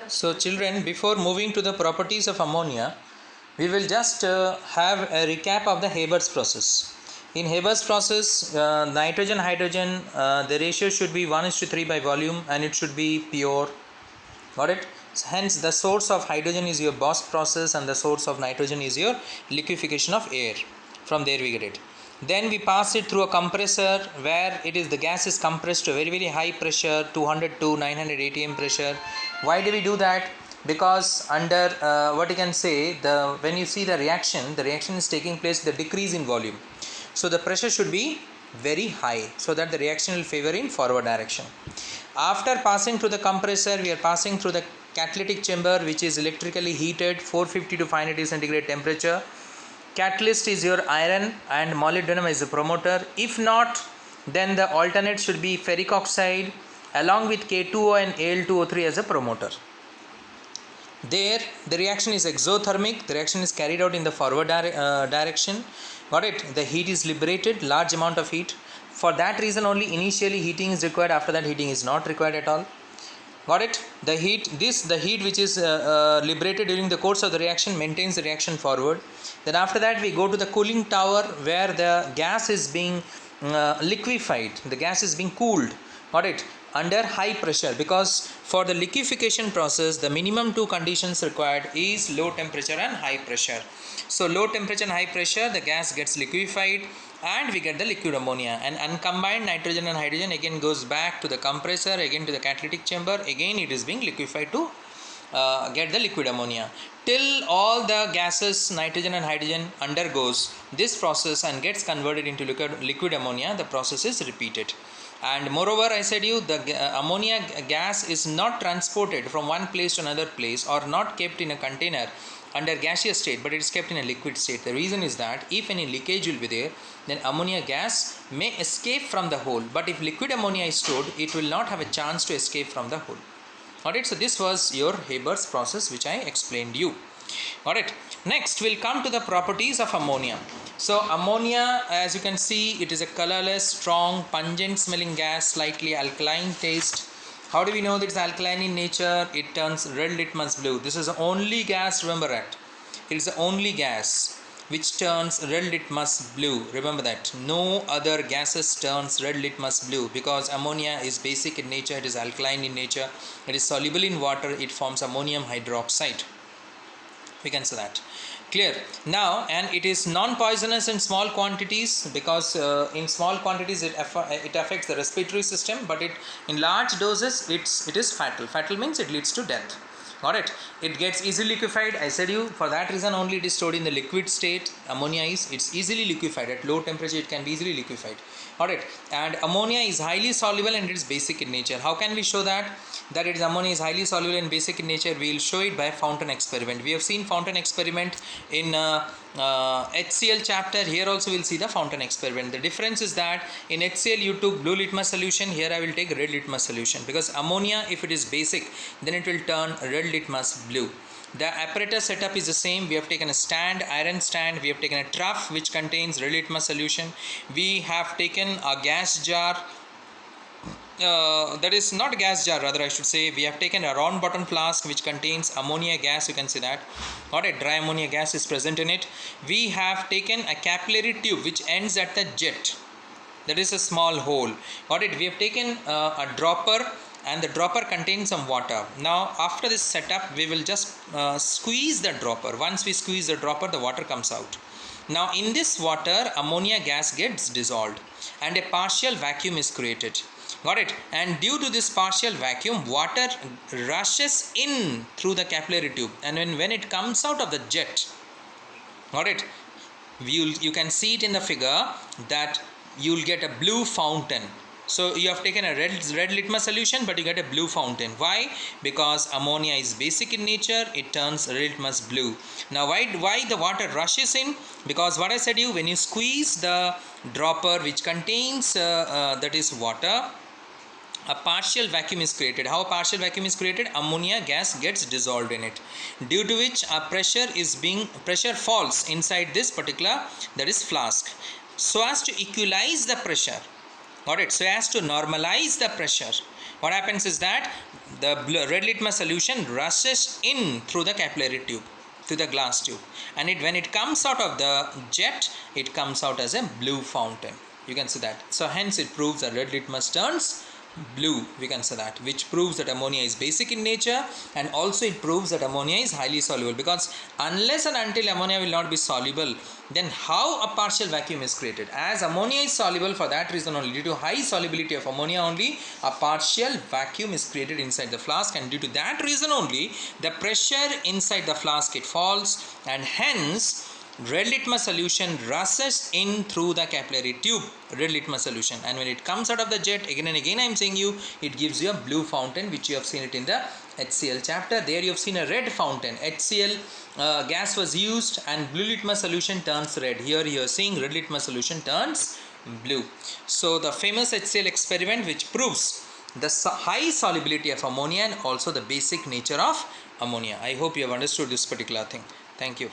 So children, before moving to the properties of ammonia, we will just have a recap of the Haber's process. In Haber's process, nitrogen hydrogen, the ratio should be 1:3 by volume, and it should be pure. Got it? Hence the source of hydrogen is your Bosch process and the source of nitrogen is your liquefaction of air. From there we get it. Then we pass it through a compressor where it is the gas is compressed to a very high pressure, 200 to 900 atm pressure. Why do we do that? Because under what you can say, the when you see the reaction is taking place with the decrease in volume. So the pressure should be very high so that the reaction will favor in forward direction. After passing through the compressor, we are passing through the catalytic chamber, which is electrically heated 450 to 500 centigrade temperature. Catalyst is your iron and molybdenum is the promoter. If not, then the alternate should be ferric oxide along with K2O and Al2O3 as a promoter. There the reaction is exothermic, the reaction is carried out in the forward direction. Got it? The heat is liberated, large amount of heat. For that reason only initially heating is required, after that heating is not required at all. Got it? The heat which is liberated during the course of the reaction maintains the reaction forward. Then after that we go to the cooling tower where the gas is being liquefied, the gas is being cooled. Got it? Under high pressure, because for the liquefaction process the minimum two conditions required is low temperature and high pressure. So low temperature and high pressure, the gas gets liquefied and we get the liquid ammonia, and uncombined nitrogen and hydrogen again goes back to the compressor, again to the catalytic chamber, again it is being liquefied to get the liquid ammonia. Till all the gases nitrogen and hydrogen undergoes this process and gets converted into liquid ammonia, the process is repeated. And moreover, I said you the ammonia gas is not transported from one place to another place or not kept in a container under gaseous state, but it is kept in a liquid state. The reason is that if any leakage will be there, then ammonia gas may escape from the hole, but if liquid ammonia is stored, it will not have a chance to escape from the hole. Alright, so this was your Haber's process which I explained you. Alright, next we'll come to the properties of ammonia. So ammonia, as you can see, it is a colorless, strong, pungent smelling gas, slightly alkaline taste. How do we know that it's alkaline in nature? It turns red litmus blue. This is the only gas, remember that. It is the only gas which turns red litmus blue. Remember that. No other gases turns red litmus blue because ammonia is basic in nature, it is alkaline in nature, it is soluble in water, it forms ammonium hydroxide. We can say that. Clear? Now, and it is non-poisonous in small quantities because in small quantities it affects the respiratory system, but in large doses it is fatal. Fatal means it leads to death. Got it? It gets easily liquefied. I said you, for that reason only it is stored in the liquid state. Ammonia it's easily liquefied at low temperature. It can be easily liquefied. Got it? And ammonia is highly soluble and it is basic in nature. How can we show that it is ammonia is highly soluble and basic in nature? We will show it by fountain experiment. We have seen fountain experiment in HCl chapter. Here also we will see the fountain experiment. The difference is that in HCl you took blue litmus solution. Here I will take red litmus solution, because ammonia, if it is basic, then it will turn red litmus blue. The apparatus setup is the same. We have taken a stand, iron stand. We have taken a trough which contains red litmus solution. We have taken a gas jar. That is not a gas jar, rather I should say. We have taken a round bottom flask which contains ammonia gas. You can see that. Got it? Dry ammonia gas is present in it. We have taken a capillary tube which ends at the jet. That is a small hole. Got it? We have taken a dropper, and the dropper contains some water. Now after this setup we will just squeeze the dropper. Once we squeeze the dropper, the water comes out. Now in this water ammonia gas gets dissolved and a partial vacuum is created. Got it? And due to this partial vacuum, water rushes in through the capillary tube, and when it comes out of the jet, got it, you can see it in the figure that you will get a blue fountain. So you have taken a red litmus solution, but you get a blue fountain. Why? Because ammonia is basic in nature, it turns red litmus blue. Now why the water rushes in? Because what I said you, when you squeeze the dropper which contains that is water, a partial vacuum is created. How a partial vacuum is created? Ammonia gas gets dissolved in it, due to which a pressure falls inside this particular, that is flask, so as to equalize the pressure. Got it? So as to normalize the pressure, what happens is that the red litmus solution rushes in through the capillary tube to the glass tube, and when it comes out of the jet, it comes out as a blue fountain. You can see that. So hence it proves that red litmus turns blue, we can say that, which proves that ammonia is basic in nature, and also it proves that ammonia is highly soluble, because unless and until ammonia will not be soluble, then how a partial vacuum is created? As ammonia is soluble, for that reason only, due to high solubility of ammonia only, a partial vacuum is created inside the flask, and due to that reason only, the pressure inside the flask it falls, and hence red litmus solution rushes in through the capillary tube, red litmus solution, and when it comes out of the jet, again and again I am saying you, it gives you a blue fountain, which you have seen it in the HCl chapter. There you have seen a red fountain. HCl gas was used and blue litmus solution turns red. Here you are seeing red litmus solution turns blue. So the famous HCl experiment, which proves the high solubility of ammonia and also the basic nature of ammonia. I hope you have understood this particular thing. Thank you.